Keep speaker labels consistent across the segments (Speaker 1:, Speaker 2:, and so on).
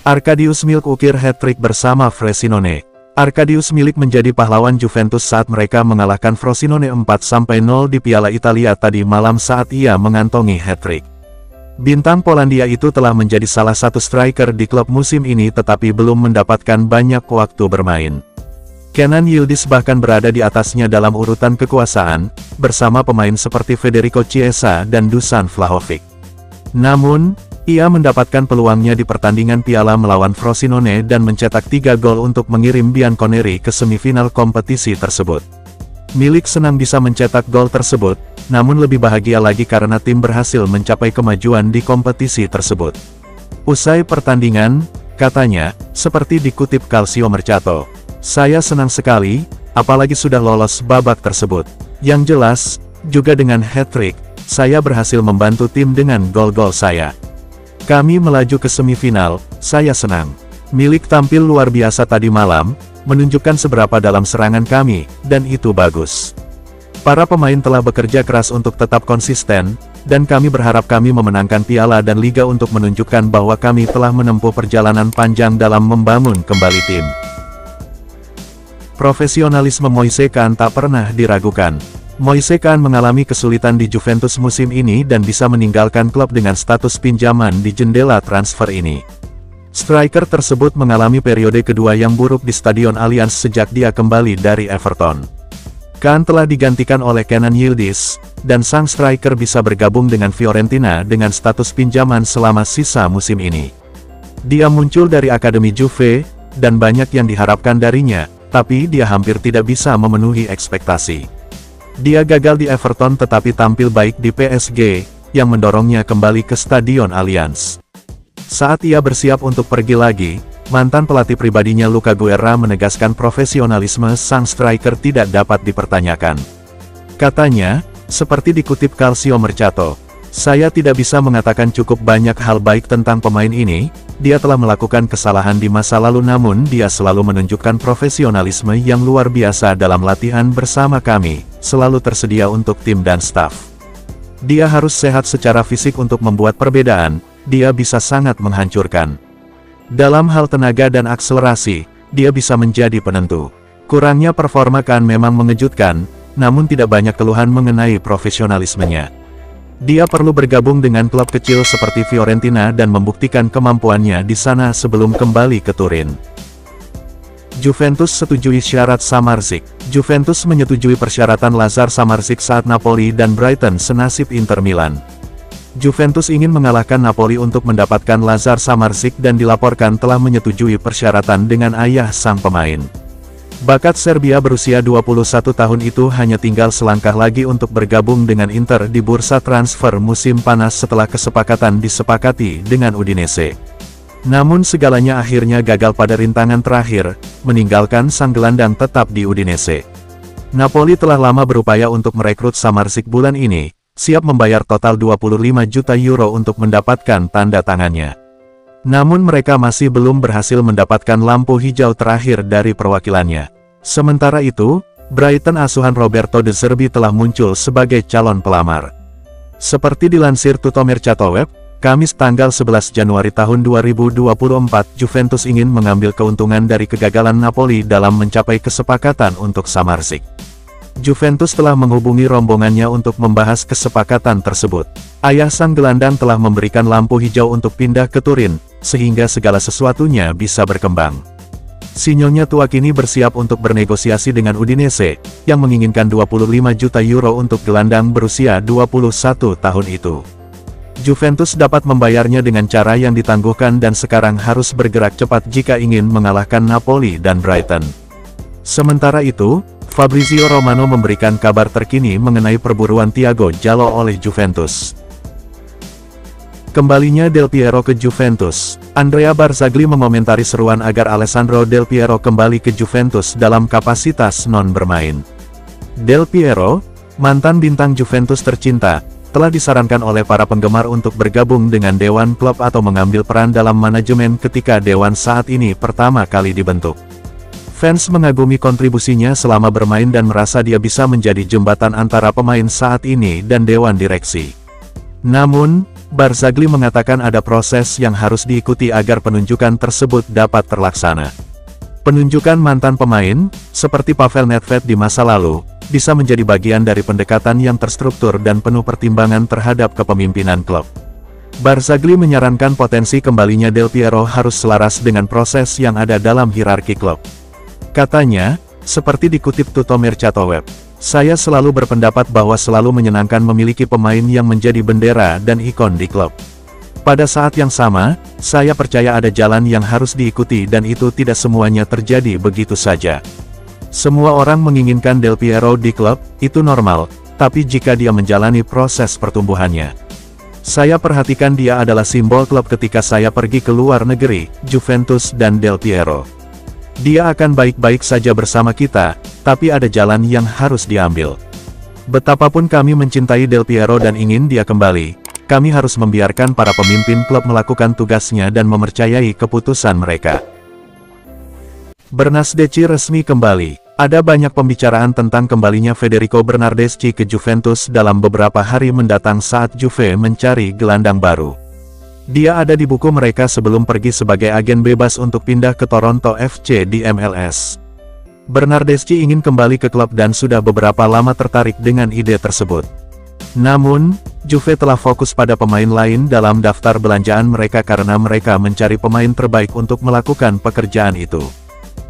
Speaker 1: Arkadiusz Milik ukir hat-trick bersama Frosinone. Arkadiusz Milik menjadi pahlawan Juventus saat mereka mengalahkan Frosinone 4-0 di Piala Italia tadi malam saat ia mengantongi hat-trick. Bintang Polandia itu telah menjadi salah satu striker di klub musim ini tetapi belum mendapatkan banyak waktu bermain. Kenan Yildiz bahkan berada di atasnya dalam urutan kekuasaan, bersama pemain seperti Federico Chiesa dan Dusan Vlahovic. Namun, ia mendapatkan peluangnya di pertandingan piala melawan Frosinone dan mencetak 3 gol untuk mengirim Bianconeri ke semifinal kompetisi tersebut. Milik senang bisa mencetak gol tersebut, namun lebih bahagia lagi karena tim berhasil mencapai kemajuan di kompetisi tersebut. Usai pertandingan, katanya, seperti dikutip Calcio Mercato, "Saya senang sekali, apalagi sudah lolos babak tersebut. Yang jelas, juga dengan hat-trick, saya berhasil membantu tim dengan gol-gol saya. Kami melaju ke semifinal, saya senang. Milik tampil luar biasa tadi malam, menunjukkan seberapa dalam serangan kami, dan itu bagus. Para pemain telah bekerja keras untuk tetap konsisten, dan kami berharap kami memenangkan piala dan liga untuk menunjukkan bahwa kami telah menempuh perjalanan panjang dalam membangun kembali tim." Profesionalisme Moise Kean tak pernah diragukan. Moise Kean mengalami kesulitan di Juventus musim ini dan bisa meninggalkan klub dengan status pinjaman di jendela transfer ini. Striker tersebut mengalami periode kedua yang buruk di Stadion Allianz sejak dia kembali dari Everton. Kean telah digantikan oleh Kenan Yildiz, dan sang striker bisa bergabung dengan Fiorentina dengan status pinjaman selama sisa musim ini. Dia muncul dari Akademi Juve, dan banyak yang diharapkan darinya, tapi dia hampir tidak bisa memenuhi ekspektasi. Dia gagal di Everton tetapi tampil baik di PSG, yang mendorongnya kembali ke Stadion Allianz. Saat ia bersiap untuk pergi lagi, mantan pelatih pribadinya Luca Guerra menegaskan profesionalisme sang striker tidak dapat dipertanyakan. Katanya, seperti dikutip Calcio Mercato, "Saya tidak bisa mengatakan cukup banyak hal baik tentang pemain ini, dia telah melakukan kesalahan di masa lalu namun dia selalu menunjukkan profesionalisme yang luar biasa dalam latihan bersama kami, selalu tersedia untuk tim dan staf. Dia harus sehat secara fisik untuk membuat perbedaan, dia bisa sangat menghancurkan. Dalam hal tenaga dan akselerasi, dia bisa menjadi penentu. Kurangnya performa Kean memang mengejutkan, namun tidak banyak keluhan mengenai profesionalismenya. Dia perlu bergabung dengan klub kecil seperti Fiorentina dan membuktikan kemampuannya di sana sebelum kembali ke Turin." Juventus setujui syarat Samardzic. Juventus menyetujui persyaratan Lazar Samardzic saat Napoli dan Brighton senasib Inter Milan. Juventus ingin mengalahkan Napoli untuk mendapatkan Lazar Samardzic dan dilaporkan telah menyetujui persyaratan dengan ayah sang pemain. Bakat Serbia berusia 21 tahun itu hanya tinggal selangkah lagi untuk bergabung dengan Inter di bursa transfer musim panas setelah kesepakatan disepakati dengan Udinese. Namun segalanya akhirnya gagal pada rintangan terakhir, meninggalkan sang gelandang tetap di Udinese. Napoli telah lama berupaya untuk merekrut Samardzic bulan ini, siap membayar total 25 juta euro untuk mendapatkan tanda tangannya. Namun mereka masih belum berhasil mendapatkan lampu hijau terakhir dari perwakilannya. Sementara itu, Brighton asuhan Roberto De Zerbi telah muncul sebagai calon pelamar. Seperti dilansir Tutto Mercato Web, Kamis tanggal 11 Januari tahun 2024, Juventus ingin mengambil keuntungan dari kegagalan Napoli dalam mencapai kesepakatan untuk Samardzic. Juventus telah menghubungi rombongannya untuk membahas kesepakatan tersebut. Ayah sang gelandang telah memberikan lampu hijau untuk pindah ke Turin, sehingga segala sesuatunya bisa berkembang. Si Nyonya tua kini bersiap untuk bernegosiasi dengan Udinese, yang menginginkan 25 juta euro untuk gelandang berusia 21 tahun itu. Juventus dapat membayarnya dengan cara yang ditangguhkan dan sekarang harus bergerak cepat jika ingin mengalahkan Napoli dan Brighton. Sementara itu, Fabrizio Romano memberikan kabar terkini mengenai perburuan Thiago Jallo oleh Juventus. Kembalinya Del Piero ke Juventus, Andrea Barzagli mengomentari seruan agar Alessandro Del Piero kembali ke Juventus dalam kapasitas non-bermain. Del Piero, mantan bintang Juventus tercinta, telah disarankan oleh para penggemar untuk bergabung dengan Dewan Klub atau mengambil peran dalam manajemen ketika Dewan saat ini pertama kali dibentuk. Fans mengagumi kontribusinya selama bermain dan merasa dia bisa menjadi jembatan antara pemain saat ini dan Dewan Direksi. Namun, Barzagli mengatakan ada proses yang harus diikuti agar penunjukan tersebut dapat terlaksana. Penunjukan mantan pemain, seperti Pavel Nedved di masa lalu, bisa menjadi bagian dari pendekatan yang terstruktur dan penuh pertimbangan terhadap kepemimpinan klub. Barzagli menyarankan potensi kembalinya Del Piero harus selaras dengan proses yang ada dalam hierarki klub. Katanya, seperti dikutip Tutto Mercato Web, "Saya selalu berpendapat bahwa selalu menyenangkan memiliki pemain yang menjadi bendera dan ikon di klub. Pada saat yang sama, saya percaya ada jalan yang harus diikuti dan itu tidak semuanya terjadi begitu saja. Semua orang menginginkan Del Piero di klub, itu normal, tapi jika dia menjalani proses pertumbuhannya. Saya perhatikan dia adalah simbol klub ketika saya pergi ke luar negeri, Juventus dan Del Piero. Dia akan baik-baik saja bersama kita, tapi ada jalan yang harus diambil. Betapapun kami mencintai Del Piero dan ingin dia kembali, kami harus membiarkan para pemimpin klub melakukan tugasnya dan mempercayai keputusan mereka." Bernardeschi resmi kembali. Ada banyak pembicaraan tentang kembalinya Federico Bernardeschi ke Juventus dalam beberapa hari mendatang saat Juve mencari gelandang baru. Dia ada di buku mereka sebelum pergi sebagai agen bebas untuk pindah ke Toronto FC di MLS. Bernardeschi ingin kembali ke klub dan sudah beberapa lama tertarik dengan ide tersebut. Namun, Juve telah fokus pada pemain lain dalam daftar belanjaan mereka karena mereka mencari pemain terbaik untuk melakukan pekerjaan itu.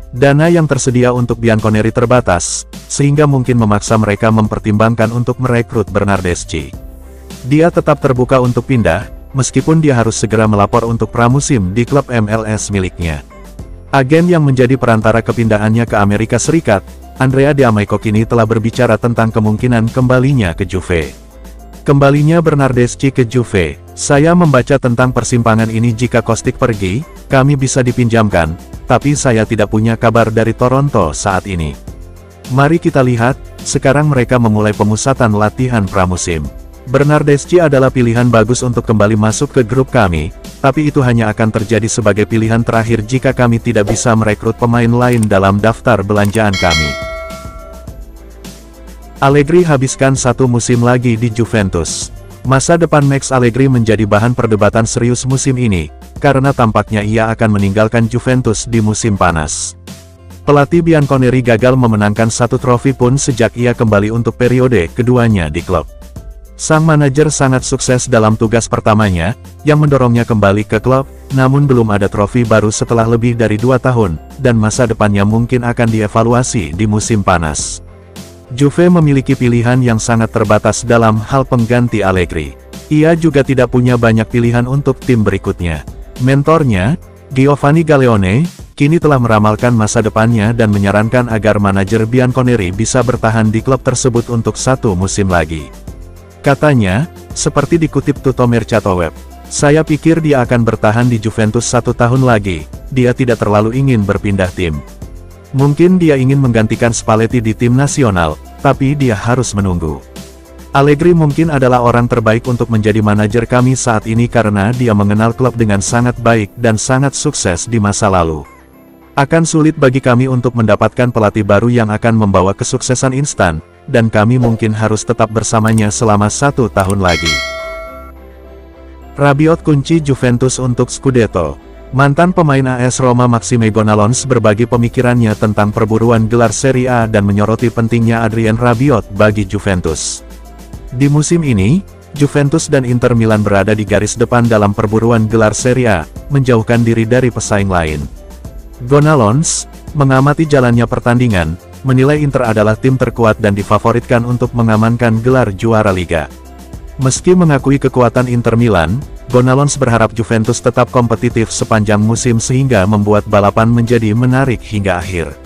Speaker 1: Dana yang tersedia untuk Bianconeri terbatas, sehingga mungkin memaksa mereka mempertimbangkan untuk merekrut Bernardeschi. Dia tetap terbuka untuk pindah, meskipun dia harus segera melapor untuk pramusim di klub MLS miliknya. Agen yang menjadi perantara kepindahannya ke Amerika Serikat, Andrea D'Amico kini telah berbicara tentang kemungkinan kembalinya ke Juve. Kembalinya Bernardeschi ke Juve, "Saya membaca tentang persimpangan ini jika Kostic pergi, kami bisa dipinjamkan, tapi saya tidak punya kabar dari Toronto saat ini. Mari kita lihat, sekarang mereka memulai pemusatan latihan pramusim. Bernardeschi adalah pilihan bagus untuk kembali masuk ke grup kami, tapi itu hanya akan terjadi sebagai pilihan terakhir jika kami tidak bisa merekrut pemain lain dalam daftar belanjaan kami." Allegri habiskan 1 musim lagi di Juventus. Masa depan Max Allegri menjadi bahan perdebatan serius musim ini, karena tampaknya ia akan meninggalkan Juventus di musim panas. Pelatih Bianconeri gagal memenangkan 1 trofi pun sejak ia kembali untuk periode keduanya di klub. Sang manajer sangat sukses dalam tugas pertamanya, yang mendorongnya kembali ke klub, namun belum ada trofi baru setelah lebih dari 2 tahun, dan masa depannya mungkin akan dievaluasi di musim panas. Juve memiliki pilihan yang sangat terbatas dalam hal pengganti Allegri. Ia juga tidak punya banyak pilihan untuk tim berikutnya. Mentornya, Giovanni Galeone, kini telah meramalkan masa depannya dan menyarankan agar manajer Bianconeri bisa bertahan di klub tersebut untuk 1 musim lagi. Katanya, seperti dikutip Tutto Mercato Web, "Saya pikir dia akan bertahan di Juventus 1 tahun lagi, dia tidak terlalu ingin berpindah tim. Mungkin dia ingin menggantikan Spalletti di tim nasional, tapi dia harus menunggu. Allegri mungkin adalah orang terbaik untuk menjadi manajer kami saat ini karena dia mengenal klub dengan sangat baik dan sangat sukses di masa lalu. Akan sulit bagi kami untuk mendapatkan pelatih baru yang akan membawa kesuksesan instan, dan kami mungkin harus tetap bersamanya selama 1 tahun lagi." Rabiot kunci Juventus untuk Scudetto. Mantan pemain AS Roma Maxime Gonalons berbagi pemikirannya tentang perburuan gelar Serie A dan menyoroti pentingnya Adrien Rabiot bagi Juventus. Di musim ini, Juventus dan Inter Milan berada di garis depan dalam perburuan gelar Serie A, menjauhkan diri dari pesaing lain. Gonalons, mengamati jalannya pertandingan, menilai Inter adalah tim terkuat dan difavoritkan untuk mengamankan gelar juara Liga. Meski mengakui kekuatan Inter Milan, Gonalons berharap Juventus tetap kompetitif sepanjang musim sehingga membuat balapan menjadi menarik hingga akhir.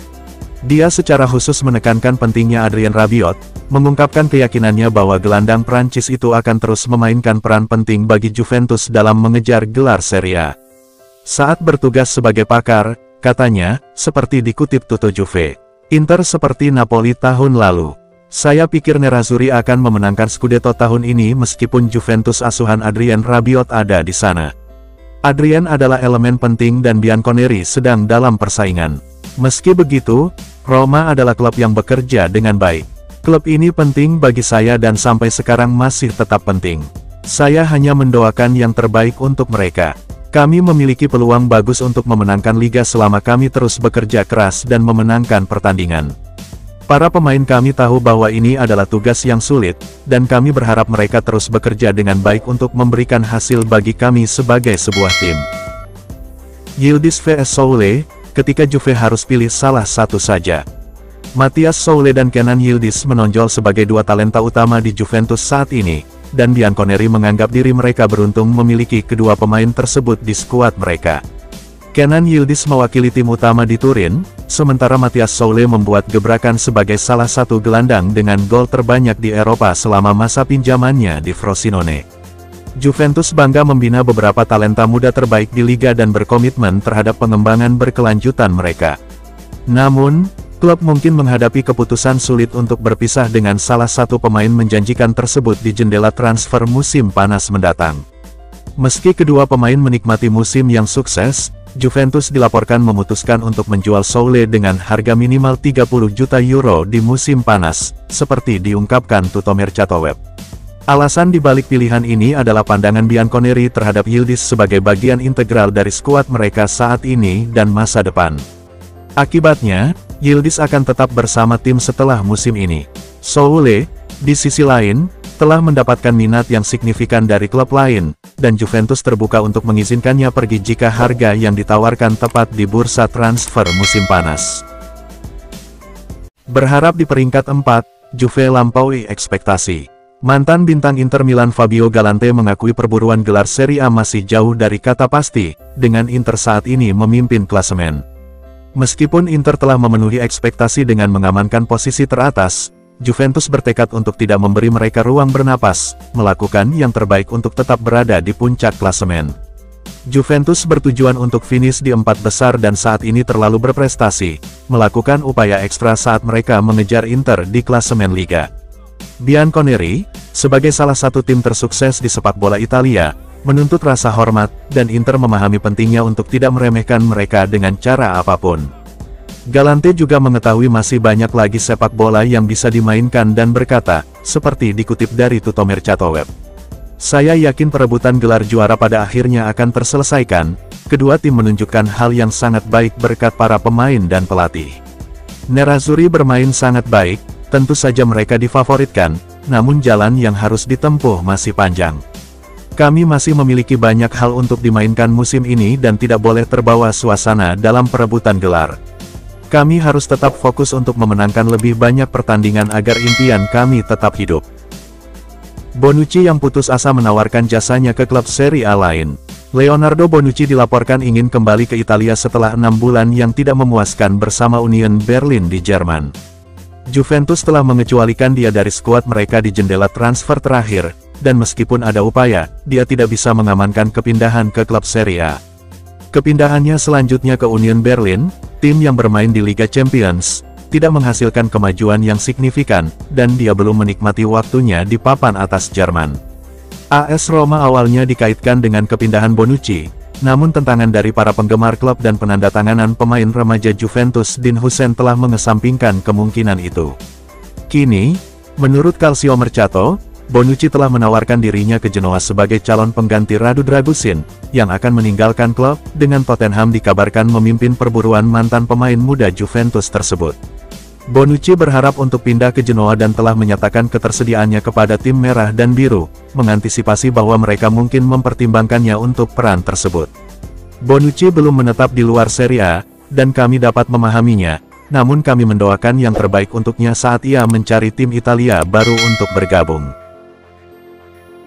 Speaker 1: Dia secara khusus menekankan pentingnya Adrien Rabiot, mengungkapkan keyakinannya bahwa gelandang Prancis itu akan terus memainkan peran penting bagi Juventus dalam mengejar gelar Serie A. Saat bertugas sebagai pakar, katanya, seperti dikutip Tutto Juve, "Inter seperti Napoli tahun lalu. Saya pikir Nerazzurri akan memenangkan Scudetto tahun ini meskipun Juventus asuhan Adrien Rabiot ada di sana. Adrien adalah elemen penting dan Bianconeri sedang dalam persaingan. Meski begitu, Roma adalah klub yang bekerja dengan baik. Klub ini penting bagi saya dan sampai sekarang masih tetap penting. Saya hanya mendoakan yang terbaik untuk mereka. Kami memiliki peluang bagus untuk memenangkan liga selama kami terus bekerja keras dan memenangkan pertandingan. Para pemain kami tahu bahwa ini adalah tugas yang sulit, dan kami berharap mereka terus bekerja dengan baik untuk memberikan hasil bagi kami sebagai sebuah tim. Yildiz vs Soulé, ketika Juve harus pilih salah satu saja. Matthias Soulé dan Kenan Yildiz menonjol sebagai dua talenta utama di Juventus saat ini, dan Bianconeri menganggap diri mereka beruntung memiliki kedua pemain tersebut di skuad mereka. Kenan Yildiz mewakili tim utama di Turin, sementara Matthias Soulé membuat gebrakan sebagai salah satu gelandang dengan gol terbanyak di Eropa selama masa pinjamannya di Frosinone. Juventus bangga membina beberapa talenta muda terbaik di liga dan berkomitmen terhadap pengembangan berkelanjutan mereka. Namun, klub mungkin menghadapi keputusan sulit untuk berpisah dengan salah satu pemain menjanjikan tersebut di jendela transfer musim panas mendatang. Meski kedua pemain menikmati musim yang sukses, Juventus dilaporkan memutuskan untuk menjual Soulé dengan harga minimal 30 juta euro di musim panas, seperti diungkapkan Tuttomercato Web. Alasan dibalik pilihan ini adalah pandangan Bianconeri terhadap Yildiz sebagai bagian integral dari skuad mereka saat ini dan masa depan. Akibatnya, Yildiz akan tetap bersama tim setelah musim ini. Soulé, di sisi lain, telah mendapatkan minat yang signifikan dari klub lain, dan Juventus terbuka untuk mengizinkannya pergi jika harga yang ditawarkan tepat di bursa transfer musim panas. Berharap di peringkat 4, Juve lampaui ekspektasi. Mantan bintang Inter Milan Fabio Galante mengakui perburuan gelar Serie A masih jauh dari kata pasti, dengan Inter saat ini memimpin klasemen. Meskipun Inter telah memenuhi ekspektasi dengan mengamankan posisi teratas, Juventus bertekad untuk tidak memberi mereka ruang bernapas, melakukan yang terbaik untuk tetap berada di puncak klasemen. Juventus bertujuan untuk finish di 4 besar dan saat ini terlalu berprestasi, melakukan upaya ekstra saat mereka mengejar Inter di klasemen Liga. Bianconeri, sebagai salah satu tim tersukses di sepak bola Italia, menuntut rasa hormat, dan Inter memahami pentingnya untuk tidak meremehkan mereka dengan cara apapun. Galante juga mengetahui masih banyak lagi sepak bola yang bisa dimainkan dan berkata, seperti dikutip dari Tuttomercato Web. Saya yakin perebutan gelar juara pada akhirnya akan terselesaikan, kedua tim menunjukkan hal yang sangat baik berkat para pemain dan pelatih. Nerazzurri bermain sangat baik, tentu saja mereka difavoritkan, namun jalan yang harus ditempuh masih panjang. Kami masih memiliki banyak hal untuk dimainkan musim ini dan tidak boleh terbawa suasana dalam perebutan gelar. Kami harus tetap fokus untuk memenangkan lebih banyak pertandingan agar impian kami tetap hidup. Bonucci yang putus asa menawarkan jasanya ke klub Serie A lain. Leonardo Bonucci dilaporkan ingin kembali ke Italia setelah 6 bulan yang tidak memuaskan bersama Union Berlin di Jerman. Juventus telah mengecualikan dia dari skuad mereka di jendela transfer terakhir, dan meskipun ada upaya, dia tidak bisa mengamankan kepindahan ke klub Serie A. Kepindahannya selanjutnya ke Union Berlin, tim yang bermain di Liga Champions, tidak menghasilkan kemajuan yang signifikan, dan dia belum menikmati waktunya di papan atas Jerman. AS Roma awalnya dikaitkan dengan kepindahan Bonucci, namun tentangan dari para penggemar klub dan penandatanganan pemain remaja Juventus Dean Huijsen telah mengesampingkan kemungkinan itu. Kini, menurut Calciomercato, Bonucci telah menawarkan dirinya ke Genoa sebagai calon pengganti Radu Dragusin, yang akan meninggalkan klub, dengan Tottenham dikabarkan memimpin perburuan mantan pemain muda Juventus tersebut. Bonucci berharap untuk pindah ke Genoa dan telah menyatakan ketersediaannya kepada tim merah dan biru, mengantisipasi bahwa mereka mungkin mempertimbangkannya untuk peran tersebut. Bonucci belum menetap di luar Serie A, dan kami dapat memahaminya, namun kami mendoakan yang terbaik untuknya saat ia mencari tim Italia baru untuk bergabung.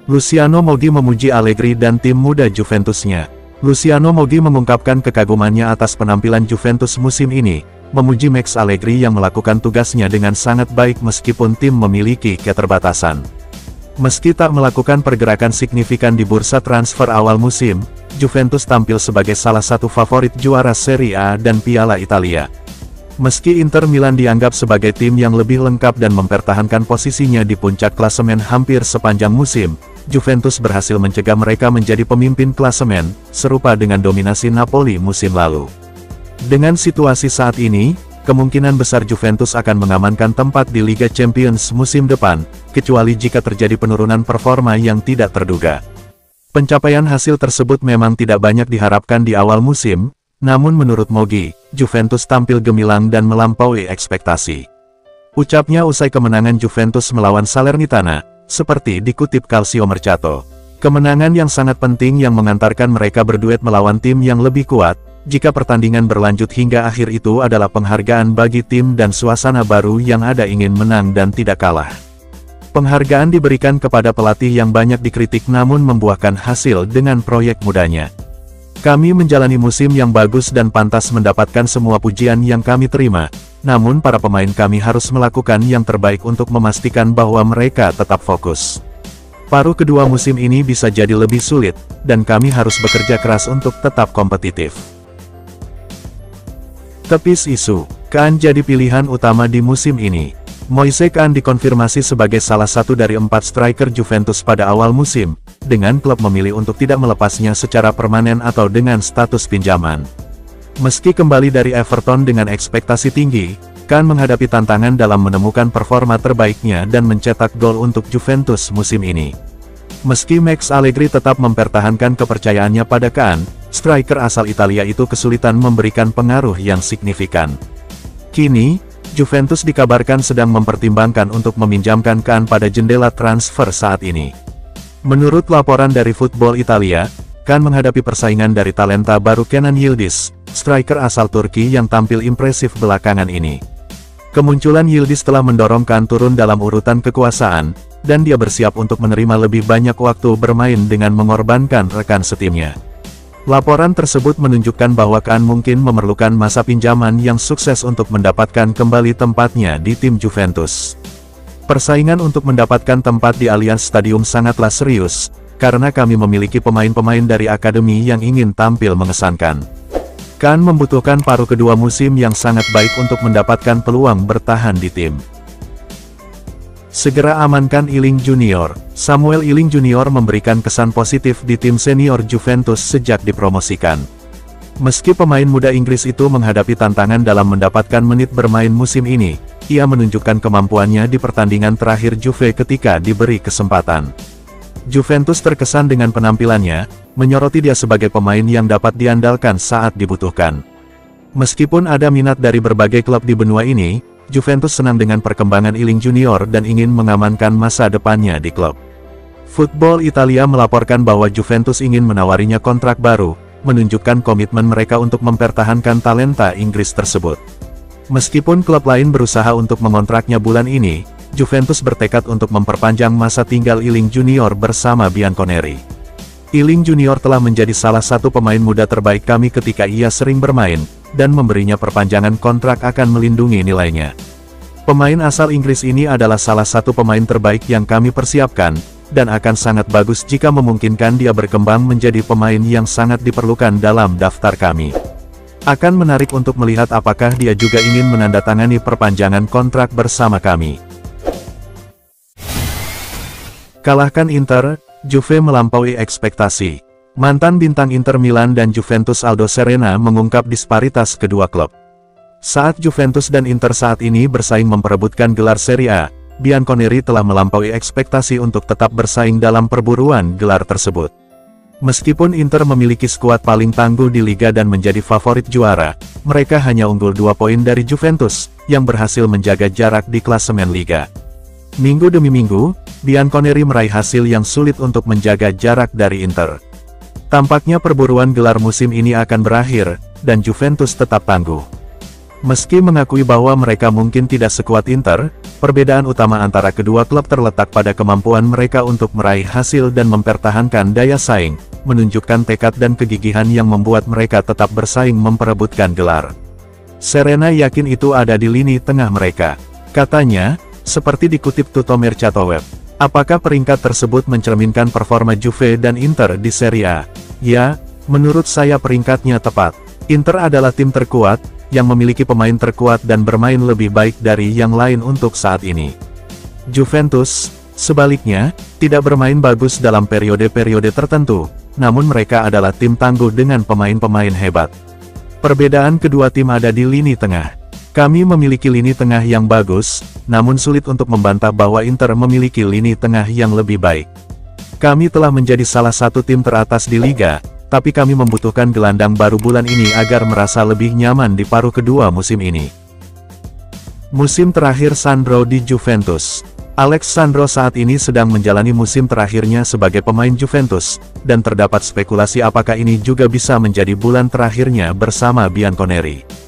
Speaker 1: Luciano Moggi memuji Allegri dan tim muda Juventusnya. Luciano Moggi mengungkapkan kekagumannya atas penampilan Juventus musim ini, memuji Max Allegri yang melakukan tugasnya dengan sangat baik meskipun tim memiliki keterbatasan. Meski tak melakukan pergerakan signifikan di bursa transfer awal musim, Juventus tampil sebagai salah satu favorit juara Serie A dan Piala Italia. Meski Inter Milan dianggap sebagai tim yang lebih lengkap dan mempertahankan posisinya di puncak klasemen hampir sepanjang musim, Juventus berhasil mencegah mereka menjadi pemimpin klasemen, serupa dengan dominasi Napoli musim lalu. Dengan situasi saat ini, kemungkinan besar Juventus akan mengamankan tempat di Liga Champions musim depan, kecuali jika terjadi penurunan performa yang tidak terduga. Pencapaian hasil tersebut memang tidak banyak diharapkan di awal musim, namun menurut Mogi, Juventus tampil gemilang dan melampaui ekspektasi. Ucapnya usai kemenangan Juventus melawan Salernitana, seperti dikutip Calcio Mercato. Kemenangan yang sangat penting yang mengantarkan mereka berduet melawan tim yang lebih kuat, jika pertandingan berlanjut hingga akhir itu adalah penghargaan bagi tim dan suasana baru yang ada ingin menang dan tidak kalah. Penghargaan diberikan kepada pelatih yang banyak dikritik namun membuahkan hasil dengan proyek mudanya. Kami menjalani musim yang bagus dan pantas mendapatkan semua pujian yang kami terima, namun para pemain kami harus melakukan yang terbaik untuk memastikan bahwa mereka tetap fokus. Paruh kedua musim ini bisa jadi lebih sulit, dan kami harus bekerja keras untuk tetap kompetitif. Tepis isu, Kean jadi pilihan utama di musim ini. Moise Kean dikonfirmasi sebagai salah satu dari 4 striker Juventus pada awal musim, dengan klub memilih untuk tidak melepasnya secara permanen atau dengan status pinjaman. Meski kembali dari Everton dengan ekspektasi tinggi, Kean menghadapi tantangan dalam menemukan performa terbaiknya dan mencetak gol untuk Juventus musim ini. Meski Max Allegri tetap mempertahankan kepercayaannya pada Kean, striker asal Italia itu kesulitan memberikan pengaruh yang signifikan. Kini, Juventus dikabarkan sedang mempertimbangkan untuk meminjamkan Kean pada jendela transfer saat ini. Menurut laporan dari Football Italia, Kean menghadapi persaingan dari talenta baru Kenan Yildiz, striker asal Turki yang tampil impresif belakangan ini. Kemunculan Yildiz telah mendorong Kean turun dalam urutan kekuasaan, dan dia bersiap untuk menerima lebih banyak waktu bermain dengan mengorbankan rekan setimnya. Laporan tersebut menunjukkan bahwa Kean mungkin memerlukan masa pinjaman yang sukses untuk mendapatkan kembali tempatnya di tim Juventus. Persaingan untuk mendapatkan tempat di Allianz Stadium sangatlah serius, karena kami memiliki pemain-pemain dari akademi yang ingin tampil mengesankan. Kean membutuhkan paruh kedua musim yang sangat baik untuk mendapatkan peluang bertahan di tim. Segera amankan Ealing Junior. Samuel Ealing Junior memberikan kesan positif di tim senior Juventus sejak dipromosikan. Meski pemain muda Inggris itu menghadapi tantangan dalam mendapatkan menit bermain musim ini, ia menunjukkan kemampuannya di pertandingan terakhir Juve ketika diberi kesempatan. Juventus terkesan dengan penampilannya, menyoroti dia sebagai pemain yang dapat diandalkan saat dibutuhkan. Meskipun ada minat dari berbagai klub di benua ini, Juventus senang dengan perkembangan Ealing Junior dan ingin mengamankan masa depannya di klub. Football Italia melaporkan bahwa Juventus ingin menawarinya kontrak baru, menunjukkan komitmen mereka untuk mempertahankan talenta Inggris tersebut. Meskipun klub lain berusaha untuk mengontraknya bulan ini, Juventus bertekad untuk memperpanjang masa tinggal Ealing Junior bersama Bianconeri. Ealing Junior telah menjadi salah satu pemain muda terbaik kami ketika ia sering bermain, dan memberinya perpanjangan kontrak akan melindungi nilainya. Pemain asal Inggris ini adalah salah satu pemain terbaik yang kami persiapkan, dan akan sangat bagus jika memungkinkan dia berkembang menjadi pemain yang sangat diperlukan dalam daftar kami. Akan menarik untuk melihat apakah dia juga ingin menandatangani perpanjangan kontrak bersama kami. Kalahkan Inter, Juve melampaui ekspektasi. Mantan bintang Inter Milan dan Juventus Aldo Serena mengungkap disparitas kedua klub. Saat Juventus dan Inter saat ini bersaing memperebutkan gelar Serie A, Bianconeri telah melampaui ekspektasi untuk tetap bersaing dalam perburuan gelar tersebut. Meskipun Inter memiliki skuad paling tangguh di Liga dan menjadi favorit juara, mereka hanya unggul 2 poin dari Juventus, yang berhasil menjaga jarak di klasemen Liga. Minggu demi minggu, Bianconeri meraih hasil yang sulit untuk menjaga jarak dari Inter. Tampaknya perburuan gelar musim ini akan berakhir, dan Juventus tetap tangguh. Meski mengakui bahwa mereka mungkin tidak sekuat Inter, perbedaan utama antara kedua klub terletak pada kemampuan mereka untuk meraih hasil dan mempertahankan daya saing, menunjukkan tekad dan kegigihan yang membuat mereka tetap bersaing memperebutkan gelar. Serena yakin itu ada di lini tengah mereka. Katanya, seperti dikutip Tutto Mercato Web. Apakah peringkat tersebut mencerminkan performa Juve dan Inter di Serie A? Ya, menurut saya peringkatnya tepat. Inter adalah tim terkuat, yang memiliki pemain terkuat dan bermain lebih baik dari yang lain untuk saat ini. Juventus, sebaliknya, tidak bermain bagus dalam periode-periode tertentu, namun mereka adalah tim tangguh dengan pemain-pemain hebat. Perbedaan kedua tim ada di lini tengah. Kami memiliki lini tengah yang bagus, namun sulit untuk membantah bahwa Inter memiliki lini tengah yang lebih baik. Kami telah menjadi salah satu tim teratas di Liga, tapi kami membutuhkan gelandang baru bulan ini agar merasa lebih nyaman di paruh kedua musim ini. Musim terakhir Sandro di Juventus. Alex Sandro saat ini sedang menjalani musim terakhirnya sebagai pemain Juventus, dan terdapat spekulasi apakah ini juga bisa menjadi bulan terakhirnya bersama Bianconeri.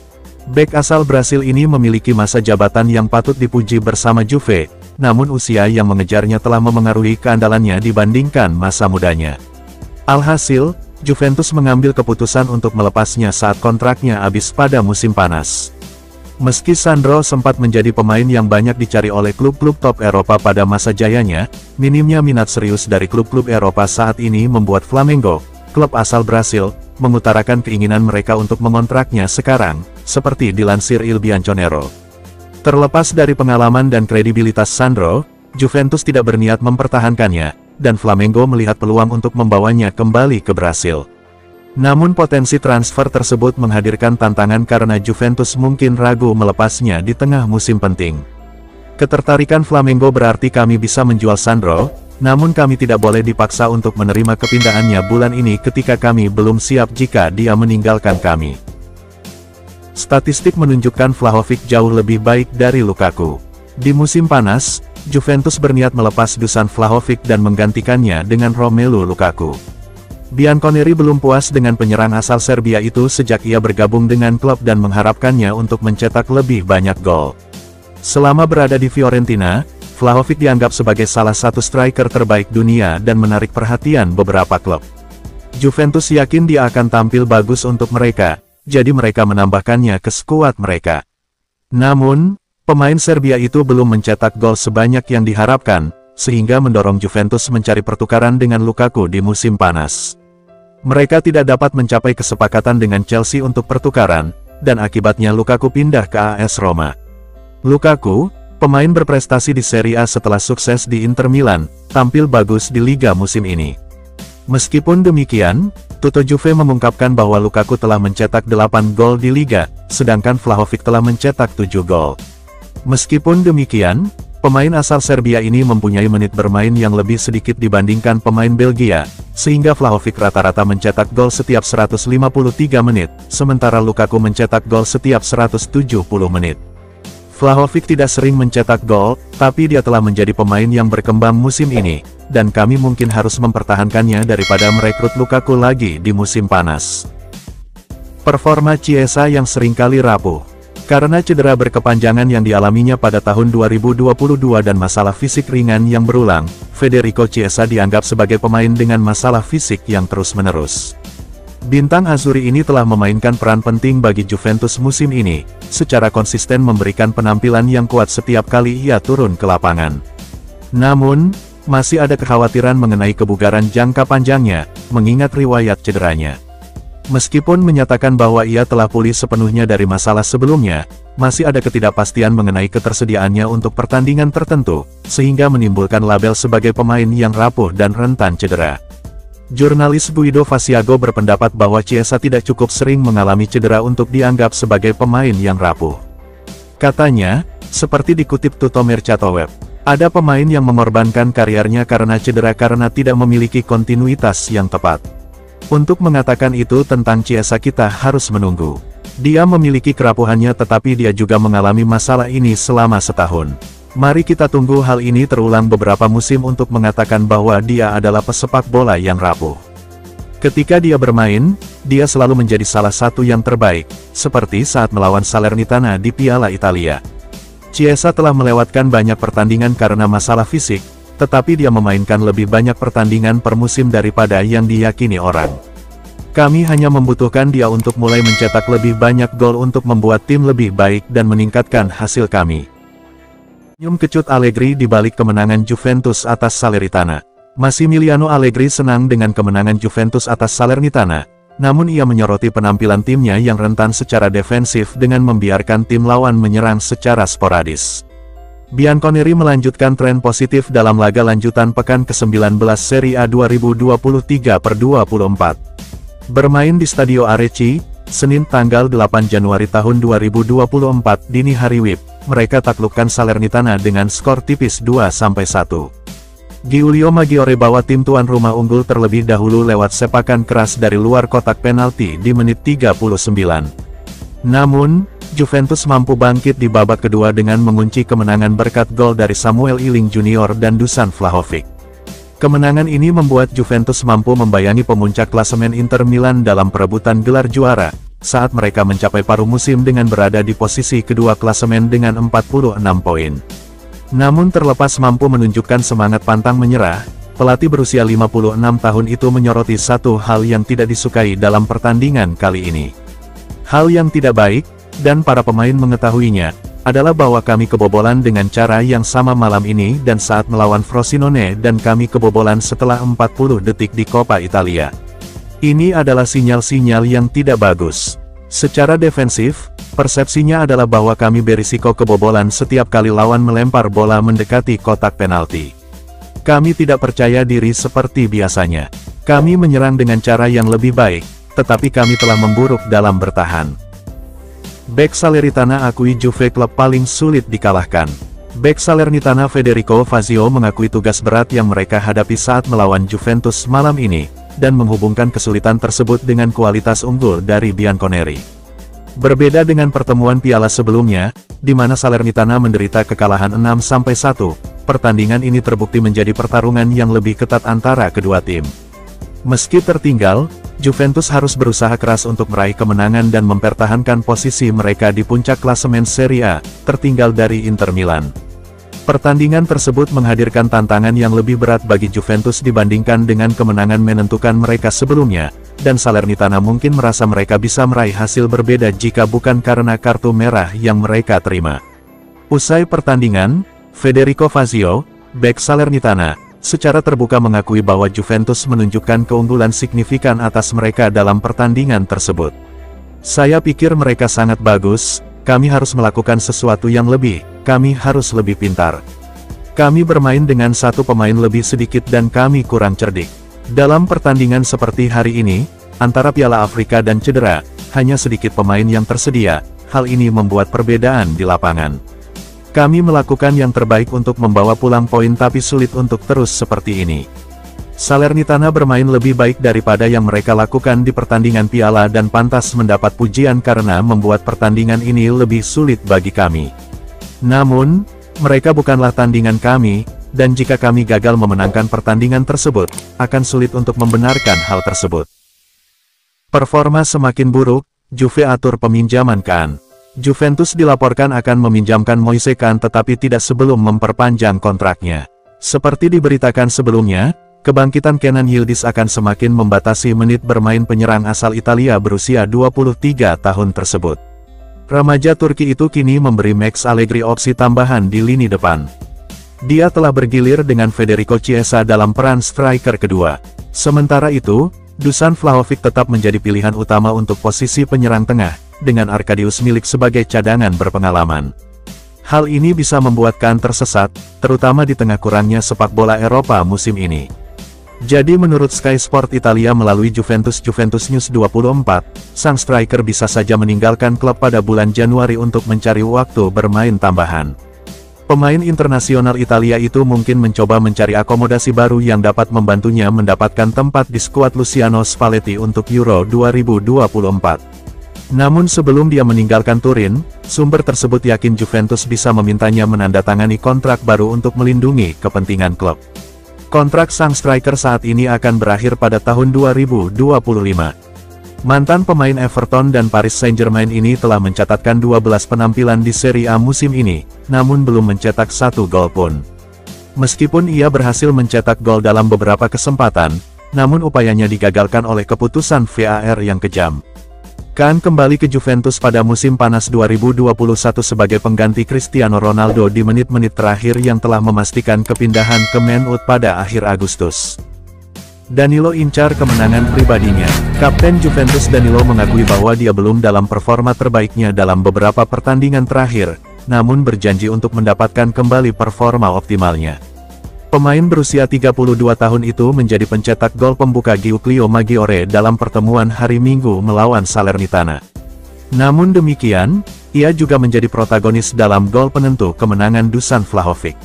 Speaker 1: Bek asal Brasil ini memiliki masa jabatan yang patut dipuji bersama Juve, namun usia yang mengejarnya telah memengaruhi keandalannya dibandingkan masa mudanya. Alhasil, Juventus mengambil keputusan untuk melepasnya saat kontraknya habis pada musim panas. Meski Sandro sempat menjadi pemain yang banyak dicari oleh klub-klub top Eropa pada masa jayanya, minimnya minat serius dari klub-klub Eropa saat ini membuat Flamengo, klub asal Brasil, mengutarakan keinginan mereka untuk mengontraknya sekarang, seperti dilansir Il Bianconero. Terlepas dari pengalaman dan kredibilitas Sandro, Juventus tidak berniat mempertahankannya, dan Flamengo melihat peluang untuk membawanya kembali ke Brasil. Namun potensi transfer tersebut menghadirkan tantangan karena Juventus mungkin ragu melepasnya di tengah musim penting. Ketertarikan Flamengo berarti kami bisa menjual Sandro, namun kami tidak boleh dipaksa untuk menerima kepindahannya bulan ini ketika kami belum siap jika dia meninggalkan kami. Statistik menunjukkan Vlahovic jauh lebih baik dari Lukaku. Di musim panas, Juventus berniat melepas Dusan Vlahovic dan menggantikannya dengan Romelu Lukaku. Bianconeri belum puas dengan penyerang asal Serbia itu sejak ia bergabung dengan klub dan mengharapkannya untuk mencetak lebih banyak gol. Selama berada di Fiorentina, Vlahovic dianggap sebagai salah satu striker terbaik dunia dan menarik perhatian beberapa klub. Juventus yakin dia akan tampil bagus untuk mereka, jadi mereka menambahkannya ke skuad mereka. Namun, pemain Serbia itu belum mencetak gol sebanyak yang diharapkan, sehingga mendorong Juventus mencari pertukaran dengan Lukaku di musim panas. Mereka tidak dapat mencapai kesepakatan dengan Chelsea untuk pertukaran, dan akibatnya Lukaku pindah ke AS Roma. Lukaku, pemain berprestasi di Serie A setelah sukses di Inter Milan, tampil bagus di Liga musim ini. Meskipun demikian, Tutto Juve mengungkapkan bahwa Lukaku telah mencetak 8 gol di Liga, sedangkan Vlahovic telah mencetak 7 gol. Meskipun demikian, pemain asal Serbia ini mempunyai menit bermain yang lebih sedikit dibandingkan pemain Belgia, sehingga Vlahovic rata-rata mencetak gol setiap 153 menit, sementara Lukaku mencetak gol setiap 170 menit. Vlahovic tidak sering mencetak gol, tapi dia telah menjadi pemain yang berkembang musim ini, dan kami mungkin harus mempertahankannya daripada merekrut Lukaku lagi di musim panas. Performa Chiesa yang seringkali rapuh. Karena cedera berkepanjangan yang dialaminya pada tahun 2022 dan masalah fisik ringan yang berulang, Federico Chiesa dianggap sebagai pemain dengan masalah fisik yang terus-menerus. Bintang Azuri ini telah memainkan peran penting bagi Juventus musim ini, secara konsisten memberikan penampilan yang kuat setiap kali ia turun ke lapangan. Namun, masih ada kekhawatiran mengenai kebugaran jangka panjangnya, mengingat riwayat cederanya. Meskipun menyatakan bahwa ia telah pulih sepenuhnya dari masalah sebelumnya, masih ada ketidakpastian mengenai ketersediaannya untuk pertandingan tertentu, sehingga menimbulkan label sebagai pemain yang rapuh dan rentan cedera. Jurnalis Guido Fasiago berpendapat bahwa Chiesa tidak cukup sering mengalami cedera untuk dianggap sebagai pemain yang rapuh. Katanya, seperti dikutip Tutto Mercato Web, ada pemain yang mengorbankan karirnya karena cedera karena tidak memiliki kontinuitas yang tepat. Untuk mengatakan itu tentang Chiesa kita harus menunggu. Dia memiliki kerapuhannya tetapi dia juga mengalami masalah ini selama setahun. Mari kita tunggu hal ini terulang beberapa musim untuk mengatakan bahwa dia adalah pesepak bola yang rapuh. Ketika dia bermain, dia selalu menjadi salah satu yang terbaik, seperti saat melawan Salernitana di Piala Italia. Chiesa telah melewatkan banyak pertandingan karena masalah fisik, tetapi dia memainkan lebih banyak pertandingan per musim daripada yang diyakini orang. Kami hanya membutuhkan dia untuk mulai mencetak lebih banyak gol untuk membuat tim lebih baik dan meningkatkan hasil kami. Senyum kecut Allegri di balik kemenangan Juventus atas Salernitana. Massimiliano Allegri senang dengan kemenangan Juventus atas Salernitana, namun ia menyoroti penampilan timnya yang rentan secara defensif dengan membiarkan tim lawan menyerang secara sporadis. Bianconeri melanjutkan tren positif dalam laga lanjutan pekan ke-19 Serie A 2023/24. Bermain di Stadio Arechi, Senin tanggal 8 Januari tahun 2024 dini hari WIB, mereka taklukkan Salernitana dengan skor tipis 2-1. Giulio Maggiore bawa tim tuan rumah unggul terlebih dahulu lewat sepakan keras dari luar kotak penalti di menit 39. Namun, Juventus mampu bangkit di babak kedua dengan mengunci kemenangan berkat gol dari Samuel Iling Junior dan Dusan Vlahovic. Kemenangan ini membuat Juventus mampu membayangi pemuncak klasemen Inter Milan dalam perebutan gelar juara, saat mereka mencapai paruh musim dengan berada di posisi kedua klasemen dengan 46 poin. Namun terlepas mampu menunjukkan semangat pantang menyerah, pelatih berusia 56 tahun itu menyoroti satu hal yang tidak disukai dalam pertandingan kali ini. Hal yang tidak baik, dan para pemain mengetahuinya, adalah bahwa kami kebobolan dengan cara yang sama malam ini dan saat melawan Frosinone dan kami kebobolan setelah 40 detik di Coppa Italia. Ini adalah sinyal-sinyal yang tidak bagus. Secara defensif, persepsinya adalah bahwa kami berisiko kebobolan setiap kali lawan melempar bola mendekati kotak penalti. Kami tidak percaya diri seperti biasanya. Kami menyerang dengan cara yang lebih baik, tetapi kami telah memburuk dalam bertahan. Bek Salernitana akui Juve klub paling sulit dikalahkan. Bek Salernitana Federico Fazio mengakui tugas berat yang mereka hadapi saat melawan Juventus malam ini, dan menghubungkan kesulitan tersebut dengan kualitas unggul dari Bianconeri. Berbeda dengan pertemuan piala sebelumnya, di mana Salernitana menderita kekalahan 6-1, pertandingan ini terbukti menjadi pertarungan yang lebih ketat antara kedua tim. Meski tertinggal, Juventus harus berusaha keras untuk meraih kemenangan dan mempertahankan posisi mereka di puncak klasemen Serie A, tertinggal dari Inter Milan. Pertandingan tersebut menghadirkan tantangan yang lebih berat bagi Juventus dibandingkan dengan kemenangan menentukan mereka sebelumnya, dan Salernitana mungkin merasa mereka bisa meraih hasil berbeda jika bukan karena kartu merah yang mereka terima. Usai pertandingan, Federico Fazio, bek Salernitana, secara terbuka mengakui bahwa Juventus menunjukkan keunggulan signifikan atas mereka dalam pertandingan tersebut. Saya pikir mereka sangat bagus, kami harus melakukan sesuatu yang lebih, kami harus lebih pintar. Kami bermain dengan satu pemain lebih sedikit dan kami kurang cerdik. Dalam pertandingan seperti hari ini, antara Piala Afrika dan cedera, hanya sedikit pemain yang tersedia, hal ini membuat perbedaan di lapangan. Kami melakukan yang terbaik untuk membawa pulang poin tapi sulit untuk terus seperti ini. Salernitana bermain lebih baik daripada yang mereka lakukan di pertandingan piala dan pantas mendapat pujian karena membuat pertandingan ini lebih sulit bagi kami. Namun, mereka bukanlah tandingan kami, dan jika kami gagal memenangkan pertandingan tersebut, akan sulit untuk membenarkan hal tersebut. Performa semakin buruk, Juve atur peminjaman Kahn. Juventus dilaporkan akan meminjamkan Moise Kean tetapi tidak sebelum memperpanjang kontraknya. Seperti diberitakan sebelumnya, kebangkitan Kenan Yildiz akan semakin membatasi menit bermain penyerang asal Italia berusia 23 tahun tersebut. Remaja Turki itu kini memberi Max Allegri opsi tambahan di lini depan. Dia telah bergilir dengan Federico Chiesa dalam peran striker kedua. Sementara itu, Dusan Vlahovic tetap menjadi pilihan utama untuk posisi penyerang tengah, dengan Arkadiusz Milik sebagai cadangan berpengalaman. Hal ini bisa membuat Kahn tersesat, terutama di tengah kurangnya sepak bola Eropa musim ini. Jadi menurut Sky Sport Italia melalui Juventus News 24, sang striker bisa saja meninggalkan klub pada bulan Januari untuk mencari waktu bermain tambahan. Pemain internasional Italia itu mungkin mencoba mencari akomodasi baru yang dapat membantunya mendapatkan tempat di skuad Luciano Spalletti untuk Euro 2024. Namun sebelum dia meninggalkan Turin, sumber tersebut yakin Juventus bisa memintanya menandatangani kontrak baru untuk melindungi kepentingan klub. Kontrak sang striker saat ini akan berakhir pada tahun 2025. Mantan pemain Everton dan Paris Saint-Germain ini telah mencatatkan 12 penampilan di Serie A musim ini, namun belum mencetak satu gol pun. Meskipun ia berhasil mencetak gol dalam beberapa kesempatan, namun upayanya digagalkan oleh keputusan VAR yang kejam. Kahn kembali ke Juventus pada musim panas 2021 sebagai pengganti Cristiano Ronaldo di menit-menit terakhir yang telah memastikan kepindahan ke Man Utd pada akhir Agustus. Danilo incar kemenangan pribadinya. Kapten Juventus Danilo mengakui bahwa dia belum dalam performa terbaiknya dalam beberapa pertandingan terakhir, namun berjanji untuk mendapatkan kembali performa optimalnya. Pemain berusia 32 tahun itu menjadi pencetak gol pembuka Giuliano Maggiore dalam pertemuan hari Minggu melawan Salernitana. Namun demikian, ia juga menjadi protagonis dalam gol penentu kemenangan Dusan Vlahovic.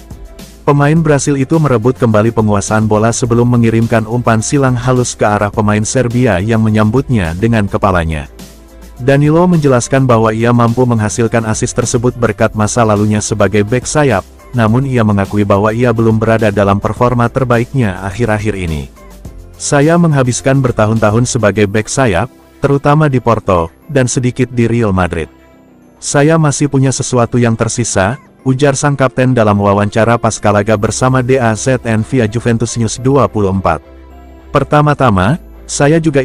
Speaker 1: Pemain Brasil itu merebut kembali penguasaan bola sebelum mengirimkan umpan silang halus ke arah pemain Serbia yang menyambutnya dengan kepalanya. Danilo menjelaskan bahwa ia mampu menghasilkan assist tersebut berkat masa lalunya sebagai bek sayap, namun ia mengakui bahwa ia belum berada dalam performa terbaiknya akhir-akhir ini. Saya menghabiskan bertahun-tahun sebagai bek sayap, terutama di Porto, dan sedikit di Real Madrid. Saya masih punya sesuatu yang tersisa, ujar sang kapten dalam wawancara pasca laga bersama DAZN via Juventus News 24. Pertama-tama, saya juga